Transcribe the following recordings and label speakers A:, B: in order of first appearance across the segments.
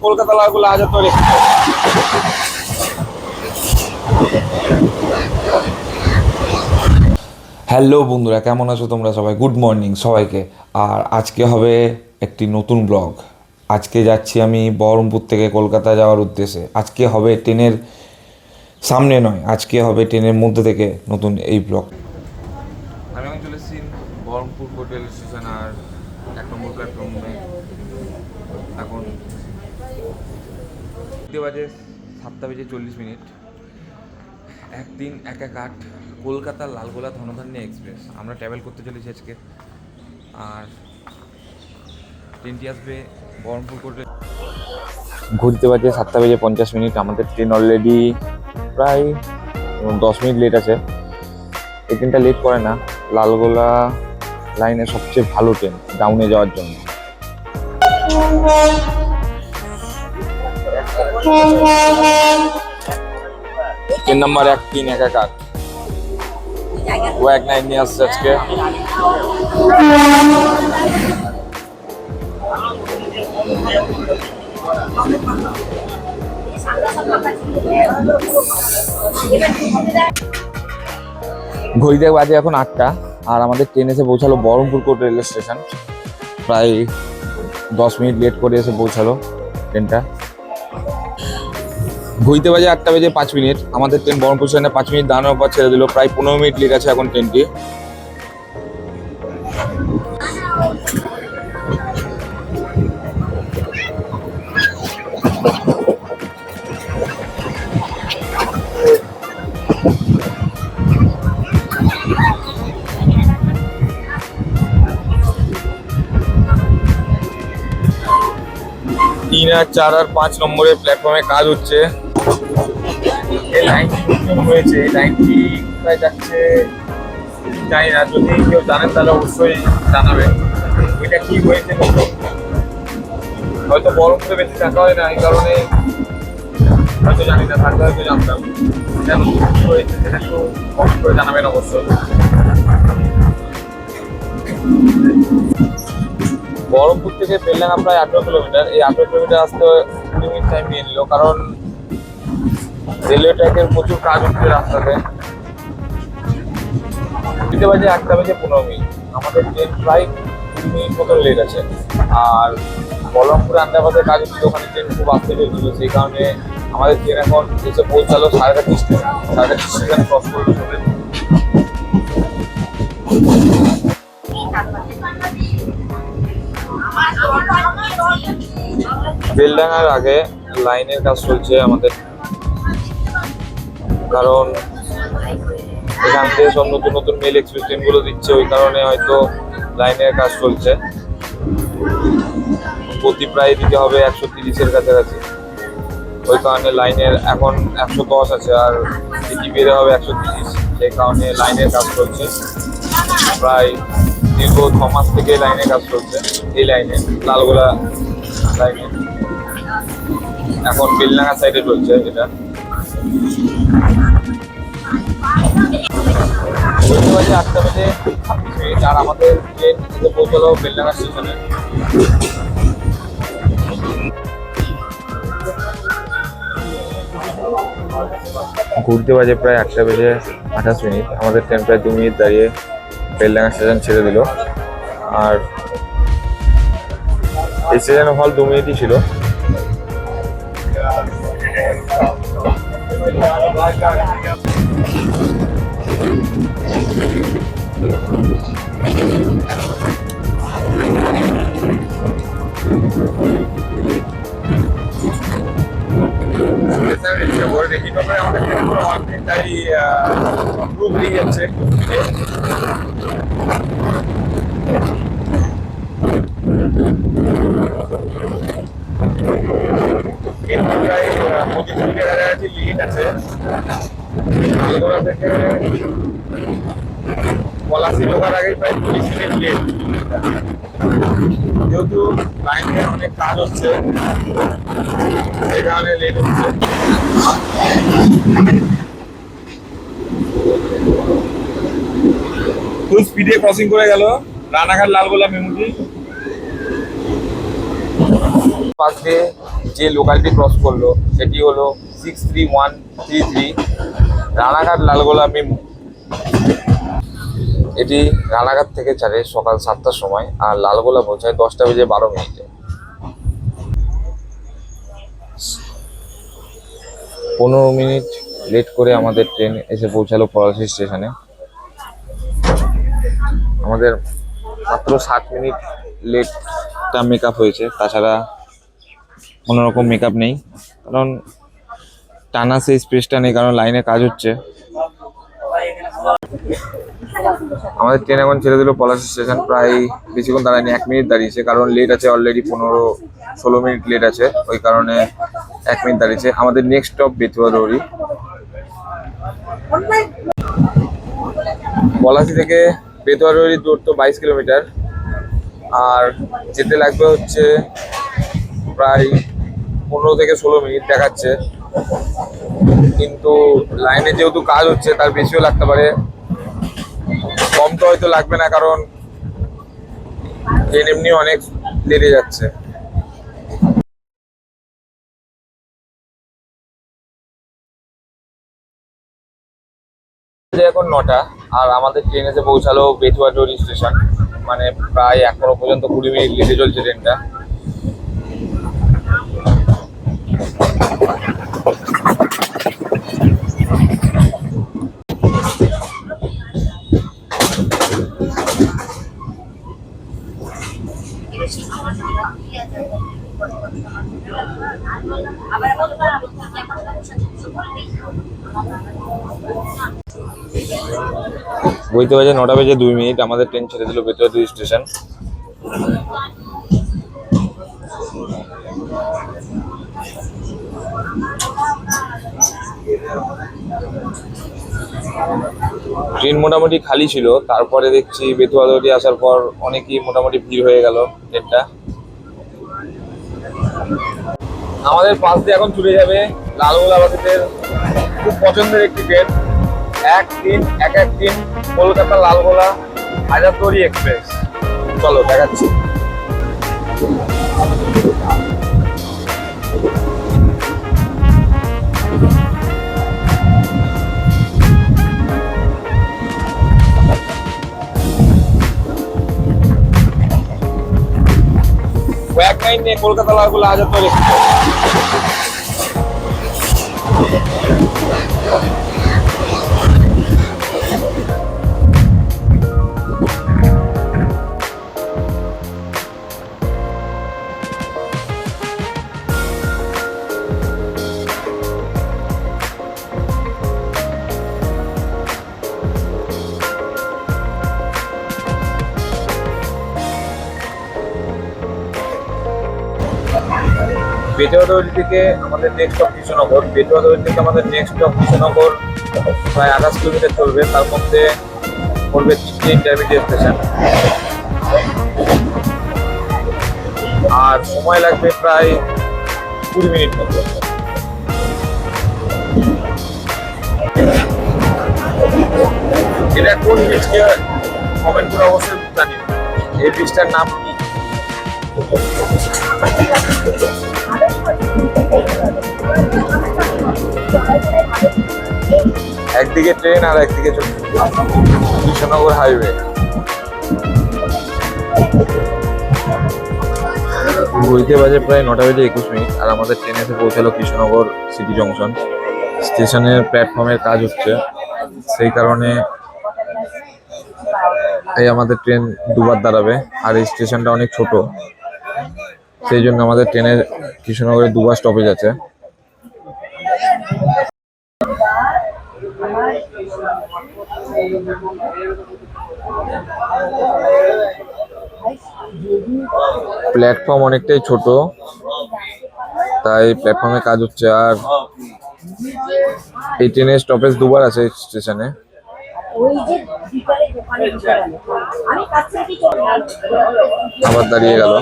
A: কলকাতা লালগোলা হাজার তৈরি। হ্যালো বন্ধুরা, কেমন আছো তোমরা সবাই? গুড মর্নিং সবাইকে। আর আজকে হবে একটি নতুন ব্লগ। আজকে যাচ্ছি আমি বহরমপুর থেকে কলকাতা যাওয়ার উদ্দেশ্যে। আজকে হবে ট্রেনের সামনে নয়, আজকে হবে ট্রেনের মধ্যে থেকে নতুন এই ব্লগ। আমি এখন চলে এসেছি বহরমপুর রেল স্টেশন আর 1 নম্বর প্ল্যাটফর্মে। এখন বাজে 7:40। একদিন 1-8 কলকাতার লালগোলা ধনধান্যে এক্সপ্রেস আমরা ট্রাভেল করতে চলেছি আজকে। আর ট্রেনটি আসবে বহরমপুর করে। ঘুরতে বাজে 7:50। আমাদের ট্রেন অলরেডি প্রায় 10 মিনিট লেট আছে। এই ট্রেনটা লেট করে না, লালগোলা লাইনে সবচেয়ে ভালো ট্রেন ডাউনে যাওয়ার জন্য। ট্রেন নাম্বার 1318 ও 19 নিয়ে আসছে আজকে। ঘড়িতে বাজে এখন 8টা আর আমাদের ট্রেন এসে পৌঁছালো বহরমপুর কোর্ট রেল স্টেশন। প্রায় 10 মিনিট লেট করে এসে পৌঁছালো ট্রেনটা। ঘড়িতে বাজে 8:05। আমাদের ট্রেন বহরমপুর স্টেশনে 5 মিনিট দাঁড়ানোর পর ছেড়ে দিল। প্রায় 15 মিনিট লেট আছে এখন ট্রেনটি। তিন আর 4 আর 5 নম্বরের প্ল্যাটফর্মে কাজ হচ্ছে। এই লাইনটি হয়েছে, এই লাইনটি কোথায় যাচ্ছে জানি না। যদি কেউ জানেন তাহলে অবশ্যই জানাবেন এটা কি হয়েছে। হয়তো বহরমপুরে বেশি থাকা হয় না, এই কারণে হয়তো জানি না, থাকলে হয়তো জানতাম। কেন কি হয়েছে সেটা একটু কমেন্ট করে জানাবেন অবশ্যই। বহরমপুর থেকে বেলডাঙ্গা প্রায় 18 কিলোমিটার। এই 18 কিলোমিটার আসতে 20 মিনিট টাইম নিয়ে নিল, কারণ রেলওয়ে ট্র্যাকের প্রচুর কাজ হচ্ছে রাস্তাতে। দিতে বাজে 1:15। আমাদের ট্রেন প্রায় 20 মিনিট মতন লেট আছে। আর বহরমপুরে আন্দাবাদের কাজ হচ্ছে, ওখানে ট্রেন খুব আসতে চলছিল, সেই কারণে আমাদের ট্রেন এখন এসে পৌঁছালো 3:30 স্টেশন। 3:30 স্টেশন ক্রস করে চলে। বেলডাঙ্গার আগে লাইনের কাজ চলছে আমাদের, কারণ এখান থেকে সব নতুন নতুন মেল এক্সপ্রেস ট্রেনগুলো দিচ্ছে, ওই কারণে হয়তো লাইনের কাজ চলছে। গতি প্রায় দিতে হবে 130-এর কাছাকাছি, ওই কারণে লাইনের এখন 110 আছে আর গতি বেড়ে হবে 130। সেই কারণে লাইনের কাজ চলছে। প্রায় দীর্ঘ 6 মাস থেকে লাইনের কাজ চলছে। এই লাইনে লালগোলা লাইনে এখন বেলডাঙ্গা সাইডে চলছে এটা। বলতে পারি 8:26 আর আমাদের ট্রেন এসে পৌঁছালো বেলডাঙ্গা স্টেশনে। ঘুরতে বাজে প্রায় 8:28। আমাদের ট্রেন প্রায় 2 মিনিট দাঁড়িয়ে বেলডাঙ্গা স্টেশন ছেড়ে দিল। আর এই স্টেশনে হল 2 মিনিটই ছিল। দেখি আমাদের অনেকটাই গ্রুপ হয়ে যাচ্ছে। প্রায় 25 মিনিটের কাছাকাছি লিমিট আছে। থেকে পলাশি ঢোকার আগে প্রায় 30 মিনিট লেট। যেহেতু লাইনে অনেক কাজ হচ্ছে, এই কারণে লেট হচ্ছে। ফুল স্পিডে ক্রসিং করে গেল রানাঘাট লালগোলা মেমুটি। পাশ দিয়ে যে লোকালিটি ক্রস করলো সেটি হলো 63133 রানাঘাট লালগোলা মেমু। এটি রানাঘাট থেকে ছাড়ে সকাল 7টার সময় আর লালগোলা পৌঁছায় 10:12। 15 মিনিট লেট করে আমাদের ট্রেন এসে পৌঁছালো পলাশী স্টেশনে। আমাদের মাত্র 60 মিনিট লেটটা মেকআপ হয়েছে, তাছাড়া কোনোরকম মেকআপ নেই, কারণ টানা সেই স্পেসটা নেই, কারণ লাইনে কাজ হচ্ছে। আমাদের ট্রেন এখন ছেড়ে দিল পলাশী স্টেশন। প্রায় বেশিক্ষণ দাঁড়ায়নি, 1 মিনিট দাঁড়িয়েছে, কারণ লেট আছে অলরেডি 15-16 মিনিট লেট আছে, ওই কারণে 1 মিনিট দাঁড়িয়েছে। আমাদের নেক্সট স্টপ বেতুয়া দৌড়ি। পলাশী থেকে বেতুয়া দৌড়ির দূরত্ব 22 কিলোমিটার, আর যেতে লাগবে হচ্ছে প্রায় 15 থেকে 16 মিনিট দেখাচ্ছে, কিন্তু লাইনে যেহেতু কাজ হচ্ছে তার বেশিও লাগতে পারে, কম তো হয়তো লাগবে না, কারণ ট্রেন এমনি অনেক লেটে যাচ্ছে। এখন 9টা, আর আমাদের ট্রেন এসে পৌঁছালো বেতুয়াডোরি স্টেশন। মানে প্রায় এখনো পর্যন্ত 20 মিনিট লেটে চলছে ট্রেনটা। বইতে বাজে 9:02। আমাদের ট্রেন ছেড়ে দিল বেতুয়াডোরি স্টেশন। ট্রেন মোটামুটি খালি ছিল, তারপরে দেখছি বেতুয়াদৌড়ি আসার পর অনেকই মোটামুটি ভিড় হয়ে গেল ট্রেনটা। আমাদের পাশ দিয়ে এখন ছুটে যাবে লালগোলা বাসের খুব পছন্দের একটি ট্রেন, 1-3-1-1-3 কলকাতা লালগোলা হাজারদুয়ারি এক্সপ্রেস। চলো দেখাচ্ছি। কলকাতা লালগোলা হাজারদুয়ারি এক্সপ্রেস। বেতুয়াদৌড়ি থেকে আমাদের নেক্সট স্টপ কৃষ্ণনগর। বেতুয়াদৌড়ি থেকে আমাদের নেক্সট স্টপ কৃষ্ণনগর প্রায় 28 কিলোমিটার চলবে, তার মধ্যে পড়বে 3টে ইন্টারমিডিয়েট স্টেশন, আর সময় লাগবে প্রায় 20 মিনিট মতো। এটা কোন ব্রিজকে কমেন্ট করে অবশ্যই জানিও, এই ব্রিজটার নাম কি। একদিকে ট্রেন আর একদিকে কৃষ্ণনগর হাইওয়ে। ঘড়িতে বাজে প্রায় 9:21, আর আমাদের ট্রেন এসে পৌঁছালো কৃষ্ণনগর সিটি জংশন স্টেশনের প্ল্যাটফর্মের কাজ হচ্ছে, সেই কারণে এই আমাদের ট্রেন দুবার দাঁড়াবে, আর এই স্টেশনটা অনেক ছোট, সেই জন্য আমাদের ট্রেনের কৃষ্ণনগরে দুবার স্টপেজ আছে। প্ল্যাটফর্ম অনেকটাই ছোট, তাই প্ল্যাটফর্মে কাজ হচ্ছে, আর এই ট্রেনের স্টপেজ দুবার আছে স্টেশনে। আবার দাঁড়িয়ে গেল।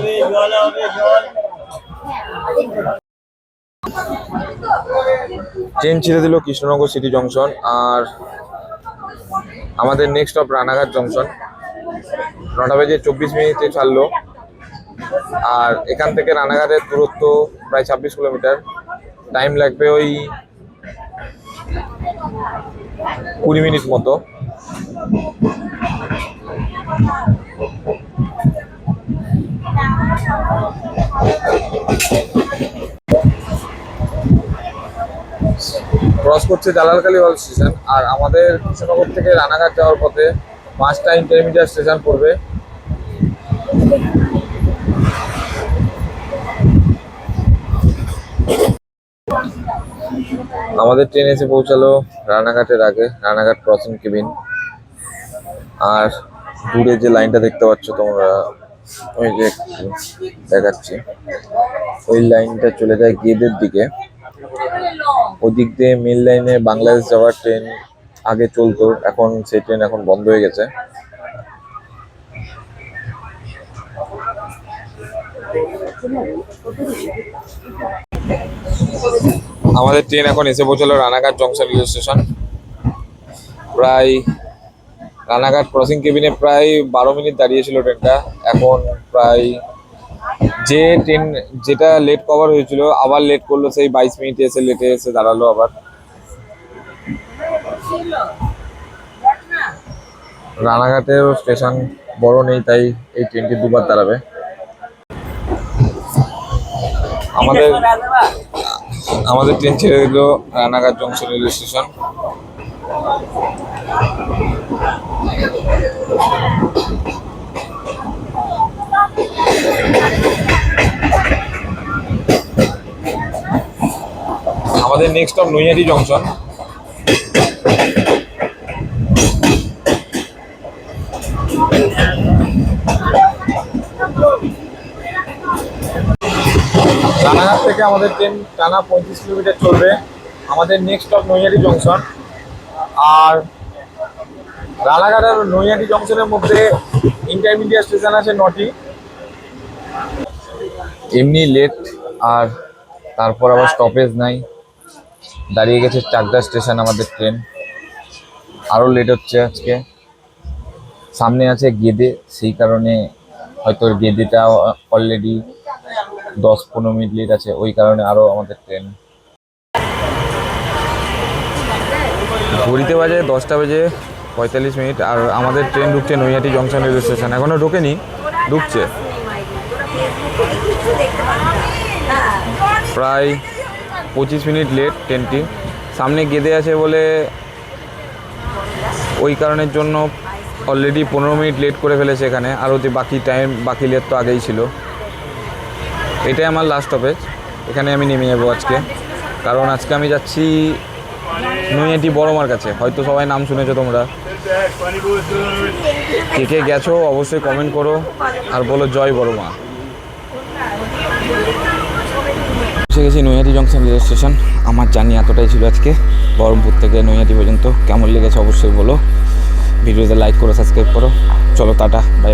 A: ট্রেন ছেড়ে দিল কৃষ্ণনগর সিটি জংশন, আর আমাদের নেক্সট স্টপ রানাঘাট জংশন। 9:24 ছাড়লো। আর এখান থেকে রানাঘাটের দূরত্ব প্রায় 26 কিলোমিটার। টাইম লাগবে ওই 20 মিনিট মতো। ক্রস করছে জালালকালী হল স্টেশন। আর আমাদের কৃষ্ণনগর থেকে রানাঘাট যাওয়ার পথে 5টা ইন্টারমিডিয়েট স্টেশন পড়বে। আমাদের ট্রেন এসে পৌঁছালো রানাঘাটের আগে, রানাঘাট ক্রসিং কেবিন। আর দূরে যে লাইনটা দেখতে পাচ্ছ তোমরা, ওই যে দেখাচ্ছি, ওই লাইনটা চলে যায় গেদের দিকে। ওদিক দিয়ে মেল লাইনে বাংলাদেশ যাওয়ার ট্রেন আগে চলতো, এখন সেই ট্রেন এখন বন্ধ হয়ে গেছে। আমাদের ট্রেন এখন এসে পৌঁছালো রানাঘাট জংশন রেল স্টেশন। প্রায় রানাঘাট ক্রসিং কেবিনে প্রায় 12 মিনিট দাঁড়িয়েছিল ট্রেনটা। এখন প্রায় যে ট্রেন যেটা লেট কভার হয়েছিল আবার লেট করলো, সেই 22 মিনিট এসে লেটে এসে দাঁড়ালো আবার। রানাঘাটের স্টেশন বড় নেই, তাই এই ট্রেনটি দুবার দাঁড়াবে। আমাদের ট্রেন ছেড়ে দিল রানাঘাট জংশন রেল স্টেশন। আমাদের next stop Naihati junction. Ranaghat থেকে আমাদের ট্রেন টানা 35 কিলোমিটার চলবে। আমাদের নেক্সট স্টপ নৈহাটি জংশন। আর রানাঘাট আর নৈহাটি জংশনের মধ্যে ইন্টারমিডিয়েট স্টেশন আছে 9টি। এমনি লেট, আর তারপর আবার স্টপেজ নাই, দাঁড়িয়ে গেছে চাকদা স্টেশন আমাদের ট্রেন। আরও লেট হচ্ছে আজকে। সামনে আছে গেদে, সেই কারণে হয়তো গেদেটা অলরেডি 10-15 মিনিট লেট আছে, ওই কারণে আরও আমাদের ট্রেন। ঘড়িতে বাজে 10:45। আর আমাদের ট্রেন ঢুকছে নৈহাটি জংশন রেল স্টেশন। এখনও ঢোকেনি, ঢুকছে। প্রায় 25 মিনিট লেট ট্রেনটি। সামনে গেদে আছে বলে ওই কারণের জন্য অলরেডি 15 মিনিট লেট করে ফেলেছে এখানে। আরও যে বাকি লেট তো আগেই ছিল। এটাই আমার লাস্ট স্টপেজ, এখানে আমি নেমে যাবো আজকে। কারণ আজকে আমি যাচ্ছি নৈহাটি বড়মার কাছে। হয়তো সবাই নাম শুনেছো তোমরা, কে কে গেছো অবশ্যই কমেন্ট করো আর বলো জয় বড়মা। পৌঁছে গেছি নৈহাটি জংশন রেল স্টেশন। আমার জার্নি এতটাই ছিল আজকে, বহরমপুর থেকে নৈহাটি পর্যন্ত। কেমন লেগেছে অবশ্যই বলো। ভিডিওতে লাইক করো, সাবস্ক্রাইব করো। চলো টাটা, বাই।